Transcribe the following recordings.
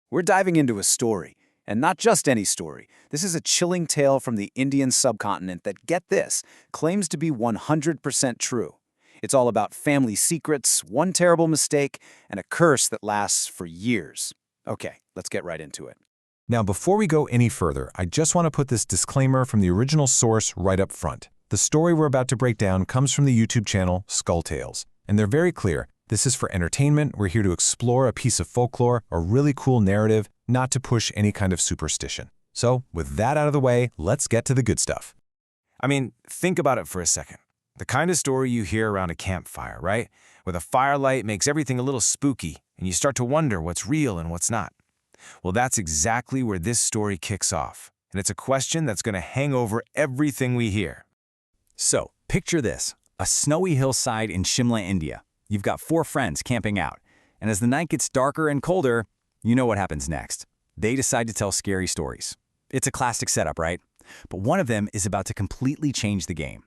We're diving into a story, and not just any story. This is a chilling tale from the Indian subcontinent that, get this, claims to be 100% true. It's all about family secrets, one terrible mistake, and a curse that lasts for years. Okay, let's get right into it. Now, before we go any further, I just want to put this disclaimer from the original source right up front. The story we're about to break down comes from the YouTube channel Skull Tales, and they're very clear. This is for entertainment. We're here to explore a piece of folklore, a really cool narrative, not to push any kind of superstition. So, with that out of the way, let's get to the good stuff. I mean, think about it for a second. The kind of story you hear around a campfire, right? Where the firelight makes everything a little spooky, and you start to wonder what's real and what's not. Well, that's exactly where this story kicks off, and it's a question that's going to hang over everything we hear. So, picture this, a snowy hillside in Shimla, India. You've got 4 friends camping out, and as the night gets darker and colder, you know what happens next. They decide to tell scary stories. It's a classic setup, right? But one of them is about to completely change the game.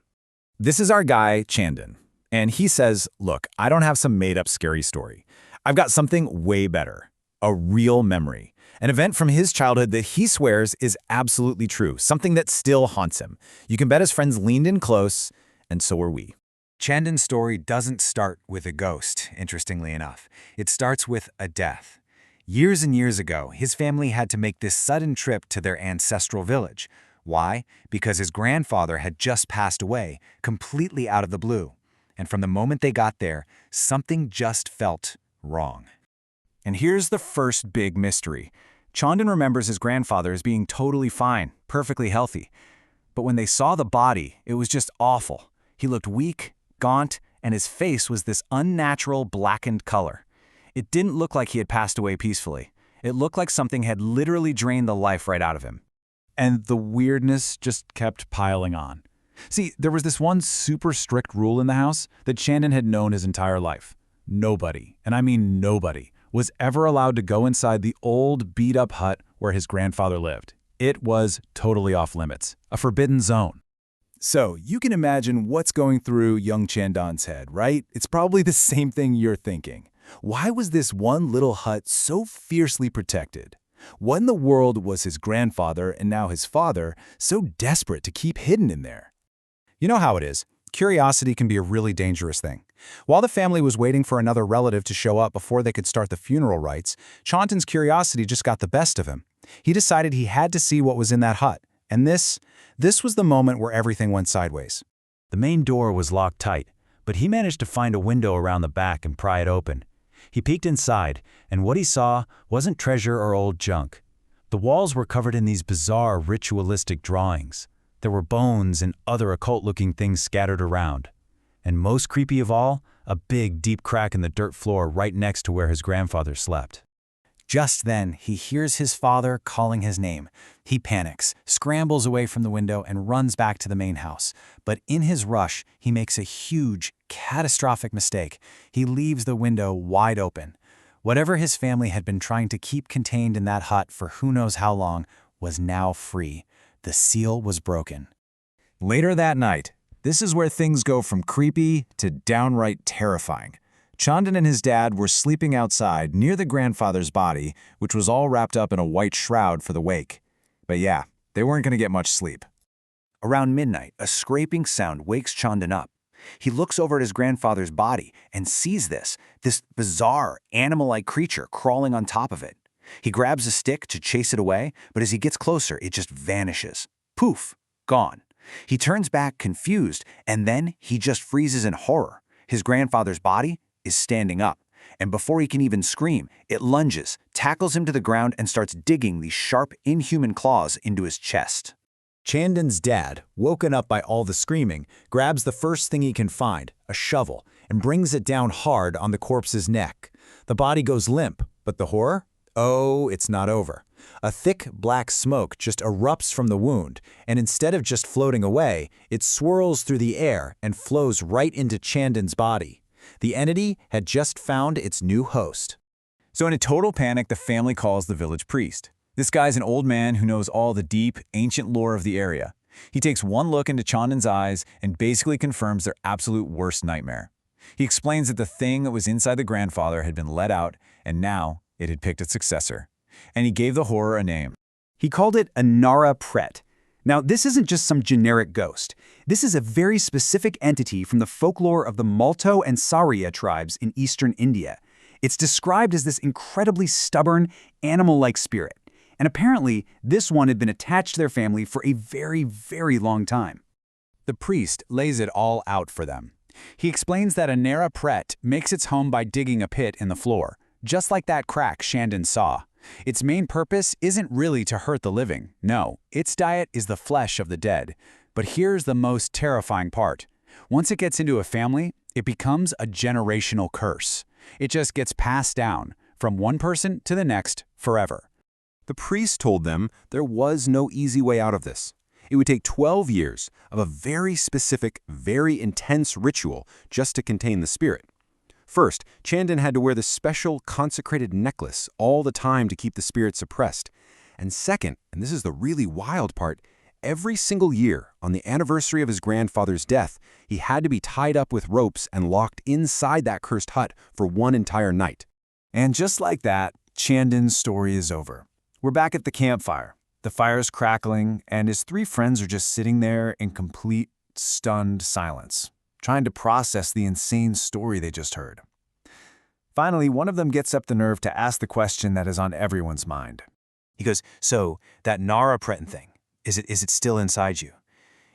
This is our guy, Chandan, and he says, look, I don't have some made-up scary story. I've got something way better, a real memory, an event from his childhood that he swears is absolutely true, something that still haunts him. You can bet his friends leaned in close, and so were we. Chandan's story doesn't start with a ghost, interestingly enough. It starts with a death. Years and years ago, his family had to make this sudden trip to their ancestral village. Why? Because his grandfather had just passed away, completely out of the blue. And from the moment they got there, something just felt wrong. And here's the first big mystery. Chandan remembers his grandfather as being totally fine, perfectly healthy. But when they saw the body, it was just awful. He looked weak, gaunt, and his face was this unnatural blackened color. It didn't look like he had passed away peacefully. It looked like something had literally drained the life right out of him. And the weirdness just kept piling on. See, there was this one super strict rule in the house that Chandan had known his entire life. Nobody, and I mean nobody, was ever allowed to go inside the old beat-up hut where his grandfather lived. It was totally off limits, a forbidden zone. So, you can imagine what's going through young Chandan's head, right? It's probably the same thing you're thinking. Why was this one little hut so fiercely protected? What in the world was his grandfather and now his father so desperate to keep hidden in there? You know how it is. Curiosity can be a really dangerous thing. While the family was waiting for another relative to show up before they could start the funeral rites, Chandan's curiosity just got the best of him. He decided he had to see what was in that hut. And this was the moment where everything went sideways. The main door was locked tight, but he managed to find a window around the back and pry it open. He peeked inside, and what he saw wasn't treasure or old junk. The walls were covered in these bizarre ritualistic drawings. There were bones and other occult-looking things scattered around. And most creepy of all, a big, deep crack in the dirt floor right next to where his grandfather slept. Just then, he hears his father calling his name. He panics, scrambles away from the window, and runs back to the main house. But in his rush, he makes a huge, catastrophic mistake. He leaves the window wide open. Whatever his family had been trying to keep contained in that hut for who knows how long was now free. The seal was broken. Later that night, this is where things go from creepy to downright terrifying. Chandan and his dad were sleeping outside near the grandfather's body, which was all wrapped up in a white shroud for the wake. But yeah, they weren't going to get much sleep. Around midnight, a scraping sound wakes Chandan up. He looks over at his grandfather's body and sees this bizarre, animal-like creature crawling on top of it. He grabs a stick to chase it away, but as he gets closer, it just vanishes. Poof, gone. He turns back confused, and then he just freezes in horror. His grandfather's body is standing up, and before he can even scream, it lunges, tackles him to the ground, and starts digging these sharp, inhuman claws into his chest. Chandan's dad, woken up by all the screaming, grabs the first thing he can find, a shovel, and brings it down hard on the corpse's neck. The body goes limp, but the horror? Oh, it's not over. A thick, black smoke just erupts from the wound, and instead of just floating away, it swirls through the air and flows right into Chandan's body. The entity had just found its new host. So in a total panic, the family calls the village priest. This guy's an old man who knows all the deep, ancient lore of the area. He takes one look into Chandan's eyes and basically confirms their absolute worst nightmare. He explains that the thing that was inside the grandfather had been let out, and now it had picked its successor. And he gave the horror a name. He called it a Narrah Pret. Now, this isn't just some generic ghost. This is a very specific entity from the folklore of the Malto and Saria tribes in eastern India. It's described as this incredibly stubborn, animal-like spirit. And apparently, this one had been attached to their family for a very, very long time. The priest lays it all out for them. He explains that a Narrah Pret makes its home by digging a pit in the floor, just like that crack Chandan saw. Its main purpose isn't really to hurt the living. No, its diet is the flesh of the dead. But here's the most terrifying part. Once it gets into a family, it becomes a generational curse. It just gets passed down from one person to the next forever. The priest told them there was no easy way out of this. It would take 12 years of a very specific, very intense ritual just to contain the spirit. First, Chandan had to wear this special consecrated necklace all the time to keep the spirit suppressed. And second, and this is the really wild part, every single year, on the anniversary of his grandfather's death, he had to be tied up with ropes and locked inside that cursed hut for one entire night. And just like that, Chandan's story is over. We're back at the campfire. The fire's crackling, and his three friends are just sitting there in complete, stunned silence, trying to process the insane story they just heard. Finally, one of them gets up the nerve to ask the question that is on everyone's mind. He goes, so that Narrah Pret thing, is it still inside you?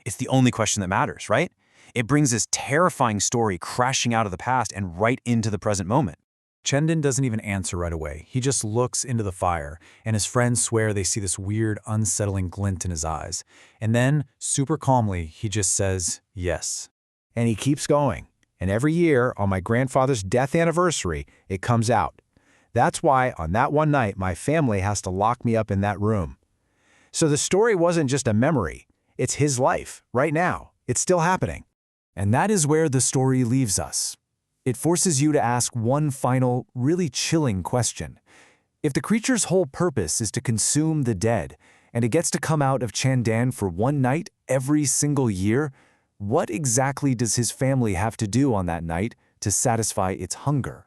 It's the only question that matters, right? It brings this terrifying story crashing out of the past and right into the present moment. Chandan doesn't even answer right away. He just looks into the fire, and his friends swear they see this weird, unsettling glint in his eyes. And then, super calmly, he just says, yes. And he keeps going. And every year, on my grandfather's death anniversary, it comes out. That's why, on that one night, my family has to lock me up in that room. So the story wasn't just a memory. It's his life, right now. It's still happening. And that is where the story leaves us. It forces you to ask one final, really chilling question. If the creature's whole purpose is to consume the dead, and it gets to come out of Chandan for one night every single year, what exactly does his family have to do on that night to satisfy its hunger?